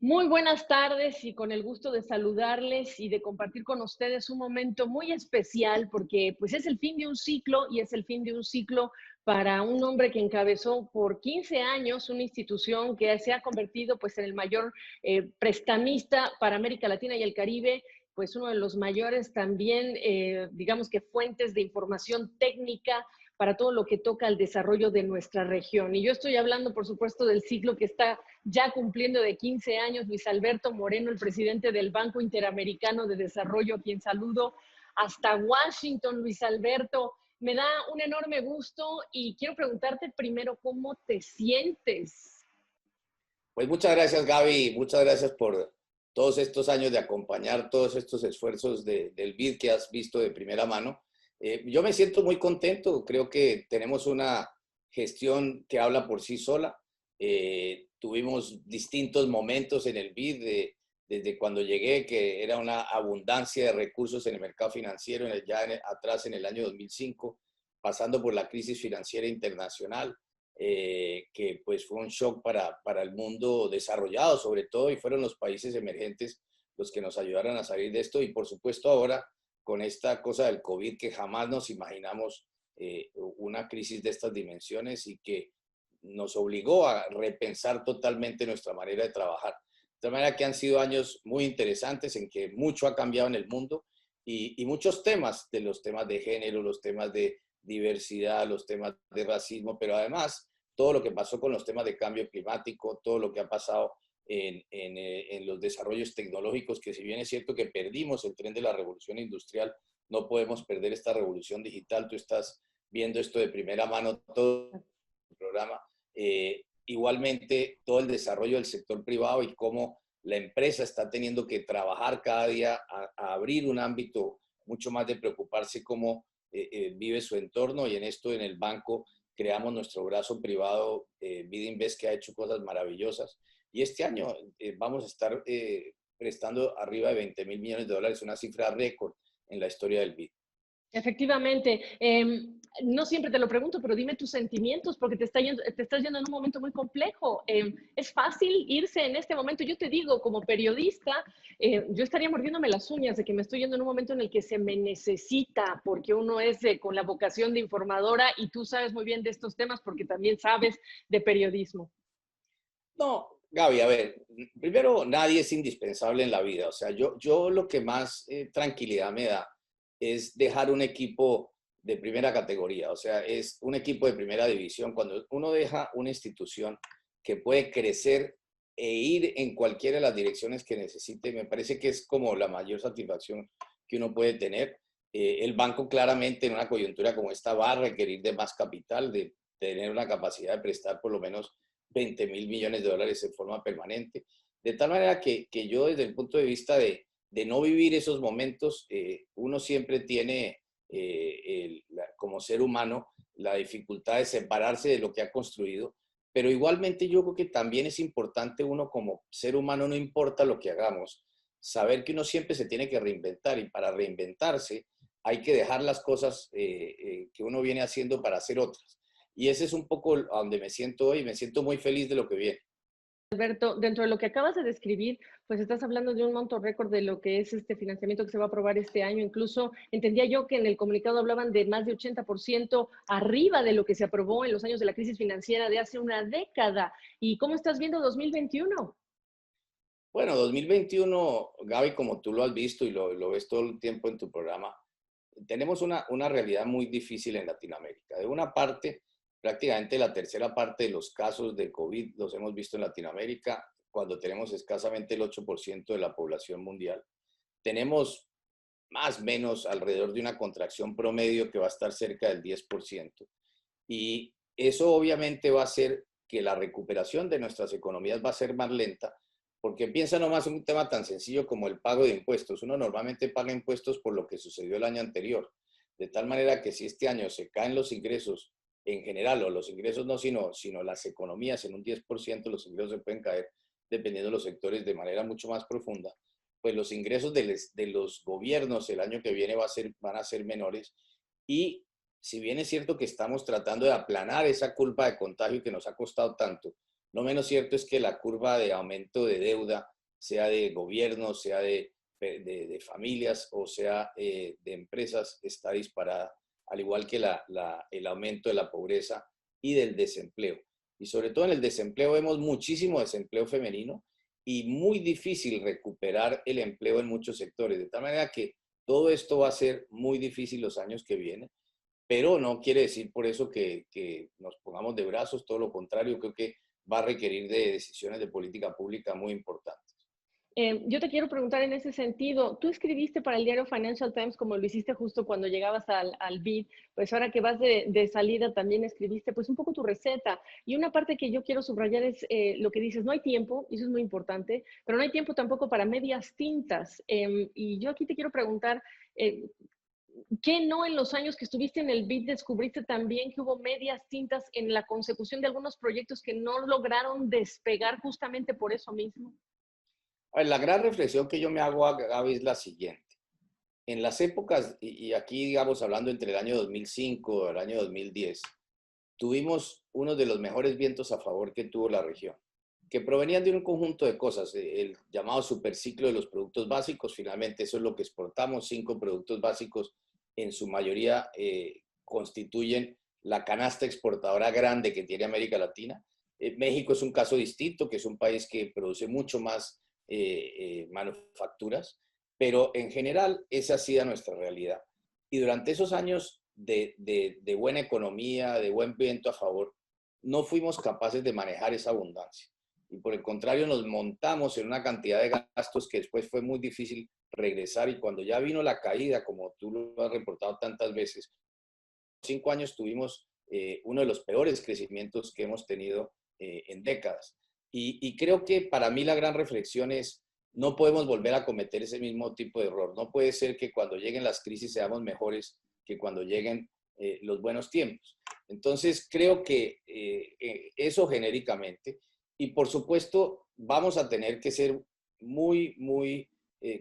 Muy buenas tardes y con el gusto de saludarles y de compartir con ustedes un momento muy especial porque pues es el fin de un ciclo y es el fin de un ciclo para un hombre que encabezó por 15 años una institución que se ha convertido pues en el mayor prestamista para América Latina y el Caribe, pues uno de los mayores también, digamos que fuentes de información técnica para todo lo que toca al desarrollo de nuestra región. Y yo estoy hablando, por supuesto, del ciclo que está ya cumpliendo de 15 años, Luis Alberto Moreno, el presidente del Banco Interamericano de Desarrollo, a quien saludo hasta Washington. Luis Alberto, me da un enorme gusto y quiero preguntarte primero cómo te sientes. Pues muchas gracias, Gaby. Muchas gracias por todos estos años de acompañar todos estos esfuerzos del BID que has visto de primera mano. Yo me siento muy contento. Creo que tenemos una gestión que habla por sí sola. Tuvimos distintos momentos en el BID desde cuando llegué, que era una abundancia de recursos en el mercado financiero, atrás en el año 2005, pasando por la crisis financiera internacional que pues fue un shock para el mundo desarrollado sobre todo, y fueron los países emergentes los que nos ayudaron a salir de esto. Y por supuesto ahora con esta cosa del COVID, que jamás nos imaginamos una crisis de estas dimensiones y que nos obligó a repensar totalmente nuestra manera de trabajar. De manera que han sido años muy interesantes en que mucho ha cambiado en el mundo, y muchos temas, de los temas de género, los temas de diversidad, los temas de racismo, pero además todo lo que pasó con los temas de cambio climático, todo lo que ha pasado en los desarrollos tecnológicos, que si bien es cierto que perdimos el tren de la revolución industrial, no podemos perder esta revolución digital. Tú estás viendo esto de primera mano, todo el programa. Igualmente, todo el desarrollo del sector privado y cómo la empresa está teniendo que trabajar cada día a abrir un ámbito mucho más de preocuparse cómo vive su entorno. Y en esto, en el banco, creamos nuestro brazo privado, BidInvest, que ha hecho cosas maravillosas. Y este año vamos a estar prestando arriba de 20 mil millones de dólares, una cifra récord en la historia del BID. Efectivamente. No siempre te lo pregunto, pero dime tus sentimientos porque te estás yendo en un momento muy complejo. ¿Es fácil irse en este momento? Yo te digo, como periodista, yo estaría mordiéndome las uñas de que me estoy yendo en un momento en el que se me necesita, porque uno es con la vocación de informadora y tú sabes muy bien de estos temas porque también sabes de periodismo. No, Gaby, a ver, primero, nadie es indispensable en la vida. O sea, yo lo que más tranquilidad me da es dejar un equipo de primera categoría. O sea, es un equipo de primera división. Cuando uno deja una institución que puede crecer e ir en cualquiera de las direcciones que necesite, me parece que es como la mayor satisfacción que uno puede tener. El banco claramente en una coyuntura como esta va a requerir de más capital, de tener una capacidad de prestar por lo menos 20 mil millones de dólares en forma permanente. De tal manera que yo, desde el punto de vista de no vivir esos momentos, uno siempre tiene, como ser humano, la dificultad de separarse de lo que ha construido. Pero igualmente yo creo que también es importante, uno como ser humano, no importa lo que hagamos, saber que uno siempre se tiene que reinventar, y para reinventarse hay que dejar las cosas que uno viene haciendo para hacer otras. Y ese es un poco a donde me siento hoy. Me siento muy feliz de lo que viene. Alberto, dentro de lo que acabas de describir, pues estás hablando de un monto récord de lo que es este financiamiento que se va a aprobar este año. Incluso entendía yo que en el comunicado hablaban de más de 80% arriba de lo que se aprobó en los años de la crisis financiera de hace una década. ¿Y cómo estás viendo 2021? Bueno, 2021, Gaby, como tú lo has visto y lo ves todo el tiempo en tu programa, tenemos una realidad muy difícil en Latinoamérica. De una parte, prácticamente la tercera parte de los casos de COVID los hemos visto en Latinoamérica, cuando tenemos escasamente el 8% de la población mundial. Tenemos más o menos alrededor de una contracción promedio que va a estar cerca del 10%. Y eso obviamente va a hacer que la recuperación de nuestras economías va a ser más lenta, porque piensa nomás en un tema tan sencillo como el pago de impuestos. Uno normalmente paga impuestos por lo que sucedió el año anterior, de tal manera que si este año se caen los ingresos en general, o los ingresos no, sino las economías en un 10%, los ingresos se pueden caer dependiendo de los sectores de manera mucho más profunda. Pues los ingresos de los gobiernos el año que viene van a ser menores. Y si bien es cierto que estamos tratando de aplanar esa curva de contagio que nos ha costado tanto, Lo menos cierto es que la curva de aumento de deuda, sea de gobierno, sea de familias o sea de empresas, está disparada, al igual que el aumento de la pobreza y del desempleo. Y sobre todo en el desempleo vemos muchísimo desempleo femenino y muy difícil recuperar el empleo en muchos sectores. De tal manera que todo esto va a ser muy difícil los años que vienen, pero no quiere decir por eso que nos pongamos de brazos, todo lo contrario, creo que va a requerir de decisiones de política pública muy importantes. Yo te quiero preguntar en ese sentido, tú escribiste para el diario Financial Times como lo hiciste justo cuando llegabas al BID, pues ahora que vas de salida también escribiste pues un poco tu receta. Y una parte que yo quiero subrayar es lo que dices, no hay tiempo, y eso es muy importante, pero no hay tiempo tampoco para medias tintas. Y yo aquí te quiero preguntar, eh, ¿qué no en los años que estuviste en el BID descubriste también que hubo medias tintas en la consecución de algunos proyectos que no lograron despegar justamente por eso mismo? A ver, la gran reflexión que yo me hago, Gaby, es la siguiente. En las épocas, y aquí digamos hablando entre el año 2005 y el año 2010, tuvimos uno de los mejores vientos a favor que tuvo la región, que provenían de un conjunto de cosas, el llamado superciclo de los productos básicos, finalmente eso es lo que exportamos, 5 productos básicos en su mayoría constituyen la canasta exportadora grande que tiene América Latina. México es un caso distinto, que es un país que produce mucho más manufacturas, pero en general esa ha sido nuestra realidad. Y durante esos años de buena economía, de buen viento a favor, no fuimos capaces de manejar esa abundancia. Y por el contrario, nos montamos en una cantidad de gastos que después fue muy difícil regresar. Y cuando ya vino la caída, como tú lo has reportado tantas veces, 5 años tuvimos uno de los peores crecimientos que hemos tenido en décadas. Y creo que para mí la gran reflexión es, no podemos volver a cometer ese mismo tipo de error. No puede ser que cuando lleguen las crisis seamos mejores que cuando lleguen los buenos tiempos. Entonces, creo que eso genéricamente. Y por supuesto, vamos a tener que ser muy, muy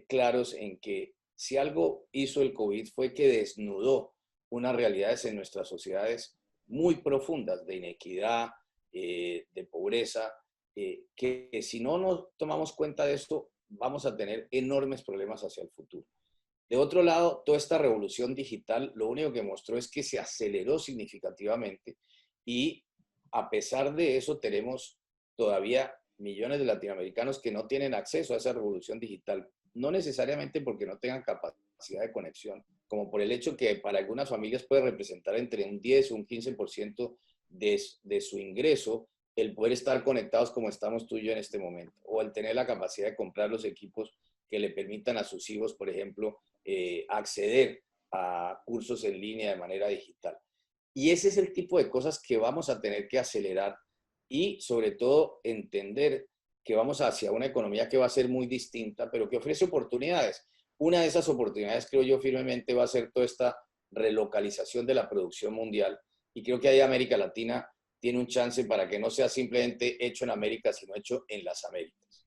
claros en que si algo hizo el COVID fue que desnudó unas realidades en nuestras sociedades muy profundas de inequidad, de pobreza, que si no nos tomamos cuenta de esto, vamos a tener enormes problemas hacia el futuro. De otro lado, toda esta revolución digital lo único que mostró es que se aceleró significativamente y a pesar de eso tenemos todavía millones de latinoamericanos que no tienen acceso a esa revolución digital, no necesariamente porque no tengan capacidad de conexión, como por el hecho que para algunas familias puede representar entre un 10 o un 15% de su ingreso el poder estar conectados como estamos tú y yo en este momento, o el tener la capacidad de comprar los equipos que le permitan a sus hijos, por ejemplo, acceder a cursos en línea de manera digital. Y ese es el tipo de cosas que vamos a tener que acelerar y sobre todo entender que vamos hacia una economía que va a ser muy distinta, pero que ofrece oportunidades. Una de esas oportunidades, creo yo firmemente, va a ser toda esta relocalización de la producción mundial. Y creo que ahí América Latina tiene un chance para que no sea simplemente hecho en América, sino hecho en las Américas.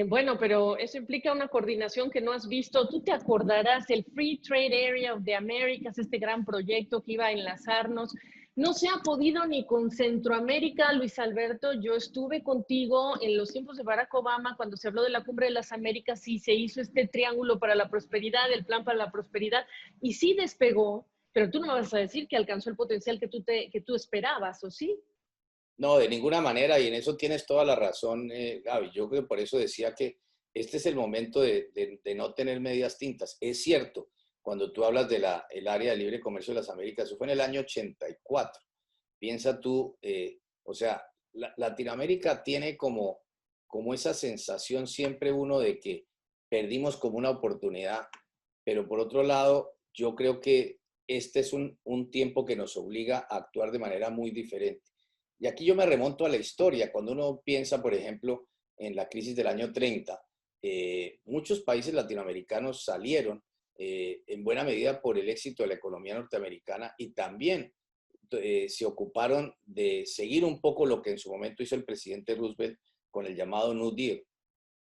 Bueno, pero eso implica una coordinación que no has visto. Tú te acordarás el Free Trade Area of the Americas, este gran proyecto que iba a enlazarnos. No se ha podido ni con Centroamérica, Luis Alberto. Yo estuve contigo en los tiempos de Barack Obama cuando se habló de la Cumbre de las Américas y se hizo este triángulo para la prosperidad, el plan para la prosperidad, y sí despegó, pero tú no me vas a decir que alcanzó el potencial que tú esperabas, ¿o sí? No, de ninguna manera, y en eso tienes toda la razón, Gaby. Yo creo que por eso decía que este es el momento de no tener medias tintas. Es cierto, cuando tú hablas de el área de libre comercio de las Américas, eso fue en el año 84. Piensa tú, o sea, Latinoamérica tiene como esa sensación siempre uno de que perdimos como una oportunidad, pero por otro lado, yo creo que este es un tiempo que nos obliga a actuar de manera muy diferente. Y aquí yo me remonto a la historia. Cuando uno piensa, por ejemplo, en la crisis del año 30, muchos países latinoamericanos salieron en buena medida por el éxito de la economía norteamericana y también se ocuparon de seguir un poco lo que en su momento hizo el presidente Roosevelt con el llamado New Deal.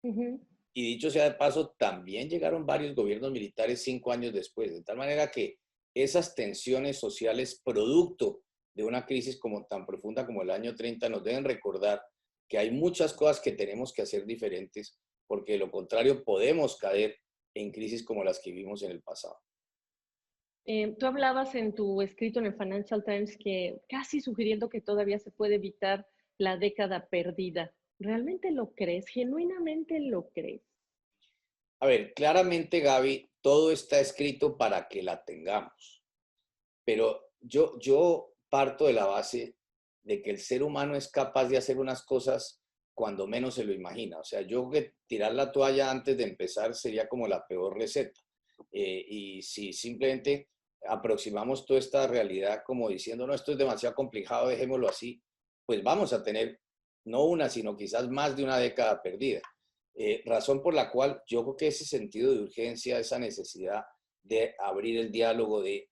Uh -huh. Y dicho sea de paso, también llegaron varios gobiernos militares 5 años después, de tal manera que esas tensiones sociales producto de una crisis como tan profunda como el año 30 nos deben recordar que hay muchas cosas que tenemos que hacer diferentes, porque de lo contrario podemos caer en crisis como las que vimos en el pasado. Tú hablabas en tu escrito en el Financial Times que casi sugiriendo que todavía se puede evitar la década perdida. ¿Realmente lo crees? ¿Genuinamente lo crees? A ver, claramente, Gaby, todo está escrito para que la tengamos, pero yo parto de la base de que el ser humano es capaz de hacer unas cosas cuando menos se lo imagina. O sea, yo creo que tirar la toalla antes de empezar sería como la peor receta. Y si simplemente aproximamos toda esta realidad como diciendo, no, esto es demasiado complicado, dejémoslo así, pues vamos a tener no una, sino quizás más de una década perdida. Razón por la cual yo creo que ese sentido de urgencia, esa necesidad de abrir el diálogo, de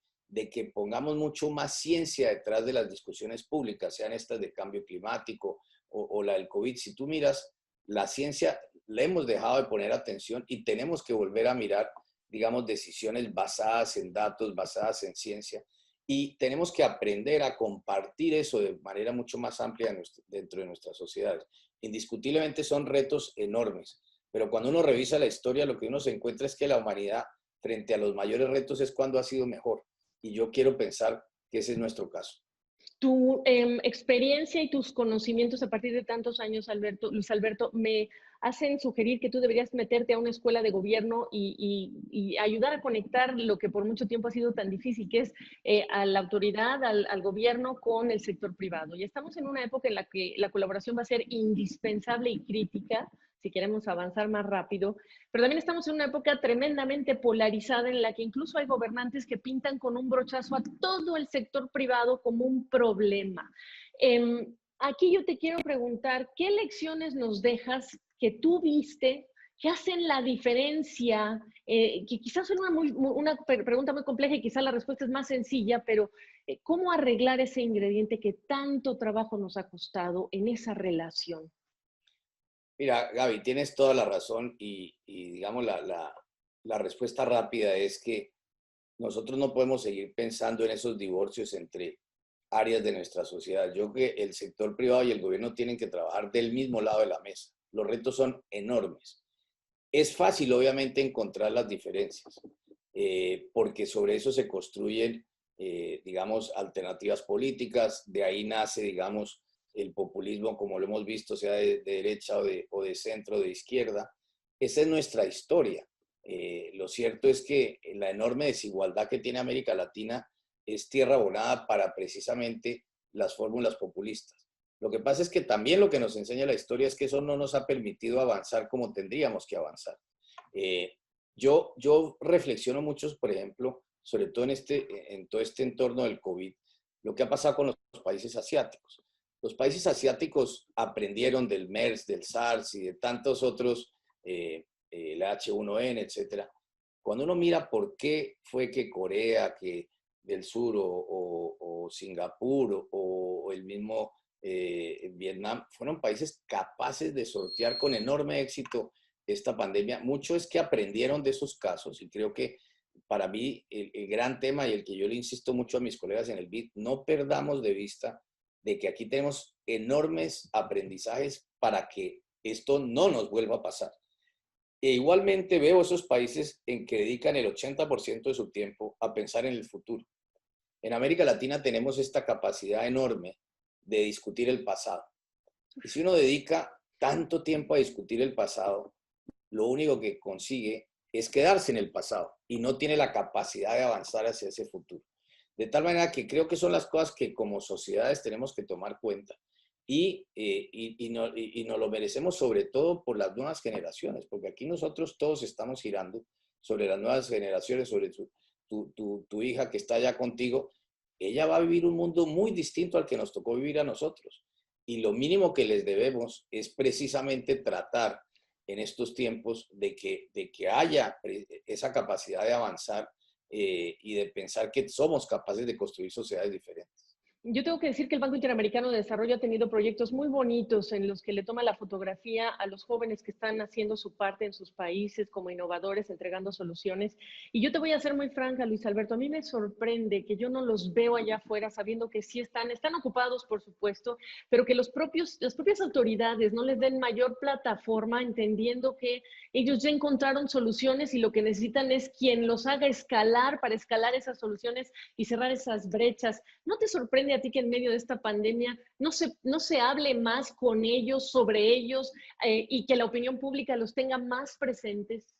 que pongamos mucho más ciencia detrás de las discusiones públicas, sean estas de cambio climático o la del COVID. Si tú miras, la ciencia le hemos dejado de poner atención y tenemos que volver a mirar, digamos, decisiones basadas en datos, basadas en ciencia. Y tenemos que aprender a compartir eso de manera mucho más amplia dentro de nuestras sociedades. Indiscutiblemente son retos enormes, pero cuando uno revisa la historia, lo que uno se encuentra es que la humanidad, frente a los mayores retos, es cuando ha sido mejor. Y yo quiero pensar que ese es nuestro caso. Tu experiencia y tus conocimientos a partir de tantos años, Luis Alberto, me hacen sugerir que tú deberías meterte a una escuela de gobierno y ayudar a conectar lo que por mucho tiempo ha sido tan difícil, que es a la autoridad, al gobierno con el sector privado. Y estamos en una época en la que la colaboración va a ser indispensable y crítica si queremos avanzar más rápido, pero también estamos en una época tremendamente polarizada en la que incluso hay gobernantes que pintan con un brochazo a todo el sector privado como un problema. Aquí yo te quiero preguntar, ¿qué lecciones nos dejas que tú viste que hacen la diferencia? Que quizás es una pregunta muy compleja y quizás la respuesta es más sencilla, pero ¿cómo arreglar ese ingrediente que tanto trabajo nos ha costado en esa relación? Mira, Gaby, tienes toda la razón y digamos, la respuesta rápida es que nosotros no podemos seguir pensando en esos divorcios entre áreas de nuestra sociedad. Yo creo que el sector privado y el gobierno tienen que trabajar del mismo lado de la mesa. Los retos son enormes. Es fácil, obviamente, encontrar las diferencias, porque sobre eso se construyen, digamos, alternativas políticas. De ahí nace, digamos, el populismo, como lo hemos visto, sea de derecha o de centro, o de izquierda. Esa es nuestra historia. Lo cierto es que la enorme desigualdad que tiene América Latina es tierra abonada para precisamente las fórmulas populistas. Lo que pasa es que también lo que nos enseña la historia es que eso no nos ha permitido avanzar como tendríamos que avanzar. Eh, yo reflexiono mucho, por ejemplo, sobre todo en todo este entorno del COVID, lo que ha pasado con los países asiáticos. Los países asiáticos aprendieron del MERS, del SARS y de tantos otros, el H1N, etcétera. Cuando uno mira por qué fue que Corea que del Sur o Singapur o el mismo Vietnam fueron países capaces de sortear con enorme éxito esta pandemia, mucho es que aprendieron de esos casos y creo que para mí el gran tema y el que yo le insisto mucho a mis colegas en el BID, no perdamos de vista de que aquí tenemos enormes aprendizajes para que esto no nos vuelva a pasar. E igualmente veo esos países en que dedican el 80% de su tiempo a pensar en el futuro. En América Latina tenemos esta capacidad enorme de discutir el pasado. Y si uno dedica tanto tiempo a discutir el pasado, lo único que consigue es quedarse en el pasado y no tiene la capacidad de avanzar hacia ese futuro. De tal manera que creo que son las cosas que como sociedades tenemos que tomar cuenta y nos lo merecemos sobre todo por las nuevas generaciones, porque aquí nosotros todos estamos girando sobre las nuevas generaciones, sobre tu hija que está allá contigo. Ella va a vivir un mundo muy distinto al que nos tocó vivir a nosotros. Y lo mínimo que les debemos es precisamente tratar en estos tiempos de que haya esa capacidad de avanzar y de pensar que somos capaces de construir sociedades diferentes. Yo tengo que decir que el Banco Interamericano de Desarrollo ha tenido proyectos muy bonitos en los que le toma la fotografía a los jóvenes que están haciendo su parte en sus países como innovadores, entregando soluciones. Y yo te voy a ser muy franca, Luis Alberto, a mí me sorprende que yo no los veo allá afuera sabiendo que sí están ocupados, por supuesto, pero que las propias autoridades no les den mayor plataforma, entendiendo que ellos ya encontraron soluciones y lo que necesitan es quien los haga escalar para escalar esas soluciones y cerrar esas brechas. ¿No te sorprende a ti que en medio de esta pandemia no se hable más con ellos, sobre ellos, y que la opinión pública los tenga más presentes?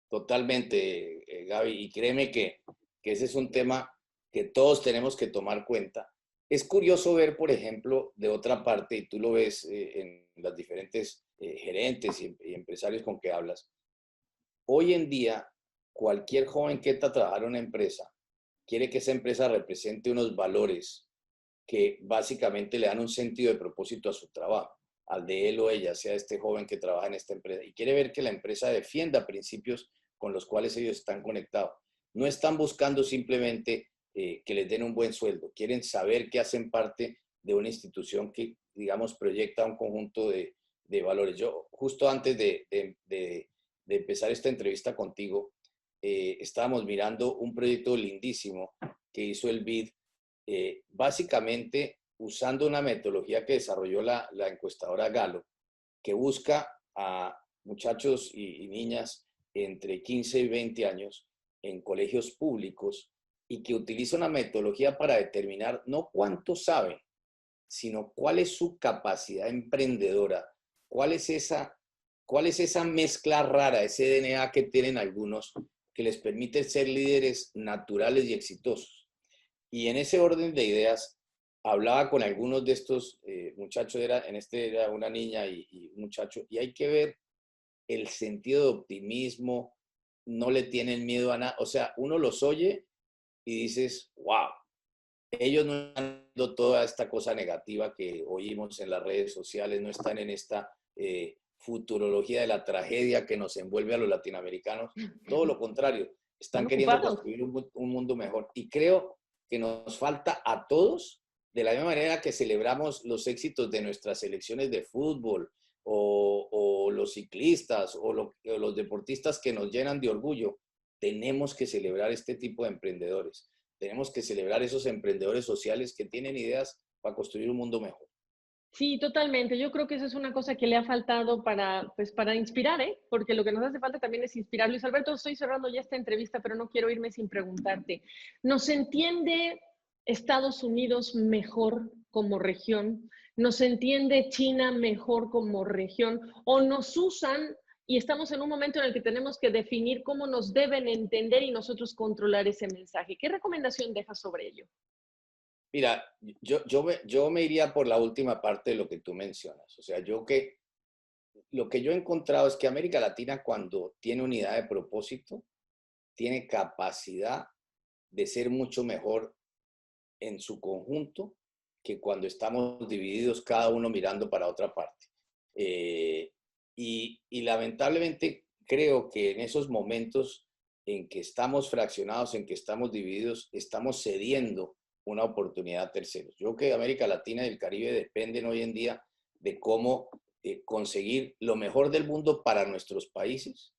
Totalmente, Gaby, y créeme que ese es un tema que todos tenemos que tomar cuenta. Es curioso ver, por ejemplo, de otra parte, y tú lo ves en las diferentes gerentes y empresarios con que hablas, hoy en día cualquier joven que entra a trabajar en una empresa quiere que esa empresa represente unos valores que básicamente le dan un sentido de propósito a su trabajo, al de él o ella, sea este joven que trabaja en esta empresa, y quiere ver que la empresa defienda principios con los cuales ellos están conectados. No están buscando simplemente que les den un buen sueldo, quieren saber que hacen parte de una institución que, digamos, proyecta un conjunto de valores. Yo, justo antes de empezar esta entrevista contigo, estábamos mirando un proyecto lindísimo que hizo el BID, básicamente usando una metodología que desarrolló la encuestadora Gallup, que busca a muchachos y niñas entre 15 y 20 años en colegios públicos y que utiliza una metodología para determinar no cuánto saben, sino cuál es su capacidad emprendedora, cuál es esa mezcla rara, ese DNA que tienen algunos que les permite ser líderes naturales y exitosos. Y en ese orden de ideas, hablaba con algunos de estos muchachos, era una niña y un muchacho, y hay que ver el sentido de optimismo, no le tienen miedo a nada, o sea, uno los oye y dices, wow, ellos no están viendo toda esta cosa negativa que oímos en las redes sociales, no están en esta futurología de la tragedia que nos envuelve a los latinoamericanos, todo lo contrario, Están están queriendo ocupados. construir un mundo mejor. Y creo que nos falta a todos, de la misma manera que celebramos los éxitos de nuestras selecciones de fútbol o los ciclistas o los deportistas que nos llenan de orgullo, tenemos que celebrar este tipo de emprendedores. Tenemos que celebrar esos emprendedores sociales que tienen ideas para construir un mundo mejor. Sí, totalmente. Yo creo que eso es una cosa que le ha faltado para, pues, para inspirar, ¿eh? Porque lo que nos hace falta también es inspirar. Luis Alberto, estoy cerrando ya esta entrevista, pero no quiero irme sin preguntarte. ¿Nos entiende Estados Unidos mejor como región? ¿Nos entiende China mejor como región? ¿O nos usan y estamos en un momento en el que tenemos que definir cómo nos deben entender y nosotros controlar ese mensaje? ¿Qué recomendación dejas sobre ello? Mira, yo me iría por la última parte de lo que tú mencionas. O sea, lo que yo he encontrado es que América Latina, cuando tiene unidad de propósito, tiene capacidad de ser mucho mejor en su conjunto que cuando estamos divididos cada uno mirando para otra parte. Eh, y lamentablemente creo que en esos momentos en que estamos fraccionados, en que estamos divididos, estamos cediendo una oportunidad a terceros. Yo creo que América Latina y el Caribe dependen hoy en día de cómo conseguir lo mejor del mundo para nuestros países,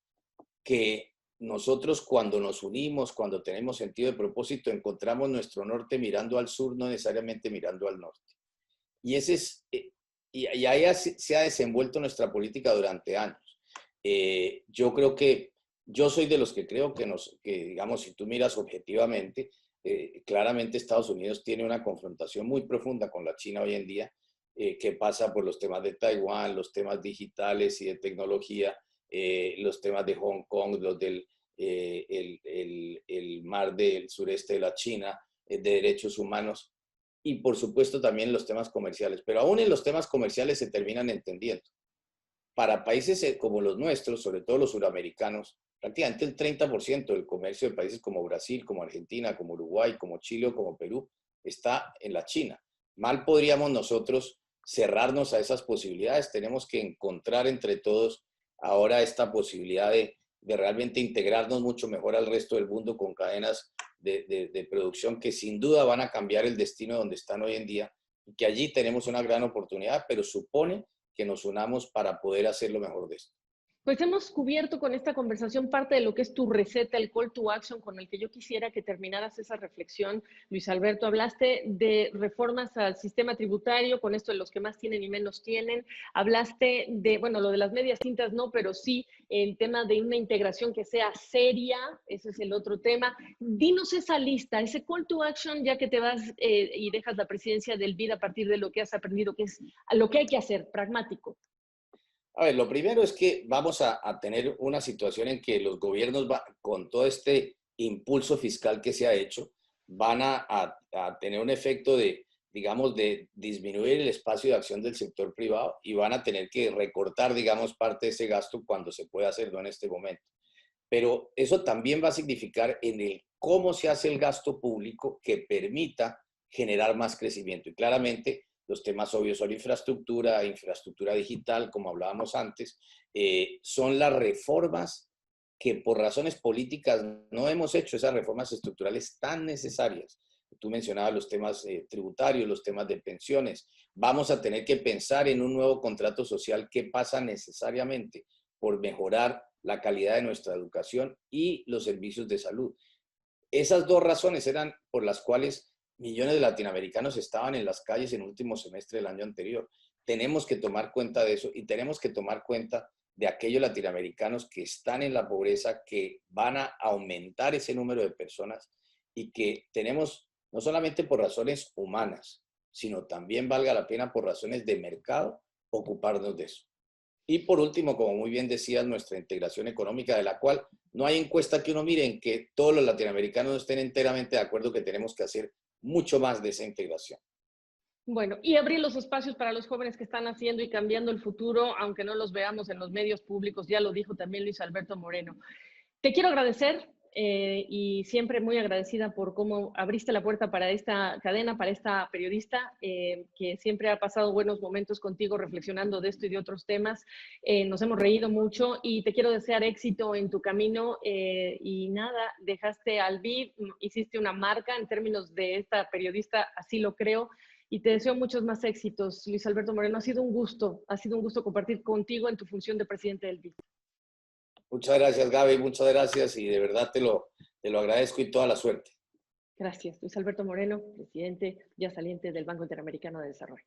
que nosotros cuando nos unimos, cuando tenemos sentido de propósito, encontramos nuestro norte mirando al sur, no necesariamente mirando al norte. Y ese es, y ahí se ha desenvuelto nuestra política durante años. Yo creo que, yo soy de los que creo que digamos, si tú miras objetivamente, claramente Estados Unidos tiene una confrontación muy profunda con la China hoy en día, que pasa por los temas de Taiwán, los temas digitales y de tecnología, los temas de Hong Kong, los del el mar del sureste de la China, de derechos humanos y por supuesto también los temas comerciales. Pero aún en los temas comerciales se terminan entendiendo. Para países como los nuestros, sobre todo los suramericanos, prácticamente el 30% del comercio de países como Brasil, como Argentina, como Uruguay, como Chile o como Perú está en la China. Mal podríamos nosotros cerrarnos a esas posibilidades. Tenemos que encontrar entre todos ahora esta posibilidad de realmente integrarnos mucho mejor al resto del mundo con cadenas de producción que sin duda van a cambiar el destino donde están hoy en día, y que allí tenemos una gran oportunidad, pero supone que nos unamos para poder hacer lo mejor de esto. Pues hemos cubierto con esta conversación parte de lo que es tu receta, el call to action, con el que yo quisiera que terminaras esa reflexión. Luis Alberto, hablaste de reformas al sistema tributario, con esto de los que más tienen y menos tienen. Hablaste de, bueno, lo de las medias tintas no, pero sí el tema de una integración que sea seria, ese es el otro tema. Dinos esa lista, ese call to action, ya que te vas y dejas la presidencia del BID a partir de lo que has aprendido, que es lo que hay que hacer, pragmático. A ver, lo primero es que vamos a tener una situación en que los gobiernos, con todo este impulso fiscal que se ha hecho, van a tener un efecto de, digamos, de disminuir el espacio de acción del sector privado y van a tener que recortar, digamos, parte de ese gasto cuando se pueda hacer, no en este momento. Pero eso también va a significar en el cómo se hace el gasto público que permita generar más crecimiento. Y claramente los temas obvios son infraestructura, infraestructura digital, como hablábamos antes, son las reformas que por razones políticas no hemos hecho, esas reformas estructurales tan necesarias. Tú mencionabas los temas tributarios, los temas de pensiones. Vamos a tener que pensar en un nuevo contrato social que pasa necesariamente por mejorar la calidad de nuestra educación y los servicios de salud. Esas dos razones eran por las cuales millones de latinoamericanos estaban en las calles en el último semestre del año anterior. Tenemos que tomar cuenta de eso y tenemos que tomar cuenta de aquellos latinoamericanos que están en la pobreza, que van a aumentar ese número de personas y que tenemos, no solamente por razones humanas, sino también, valga la pena, por razones de mercado, ocuparnos de eso. Y por último, como muy bien decías, nuestra integración económica, de la cual no hay encuesta que uno mire en que todos los latinoamericanos estén enteramente de acuerdo que tenemos que hacer mucho más de esa integración. Bueno, y abrir los espacios para los jóvenes que están haciendo y cambiando el futuro, aunque no los veamos en los medios públicos, ya lo dijo también Luis Alberto Moreno. Te quiero agradecer y siempre muy agradecida por cómo abriste la puerta para esta cadena, para esta periodista que siempre ha pasado buenos momentos contigo reflexionando de esto y de otros temas. Nos hemos reído mucho y te quiero desear éxito en tu camino y nada, dejaste al BID, hiciste una marca en términos de esta periodista, así lo creo. Y te deseo muchos más éxitos, Luis Alberto Moreno. Ha sido un gusto compartir contigo en tu función de presidente del BID. Muchas gracias, Gaby, muchas gracias y de verdad te lo agradezco y toda la suerte. Gracias, Luis Alberto Moreno, presidente ya saliente del Banco Interamericano de Desarrollo.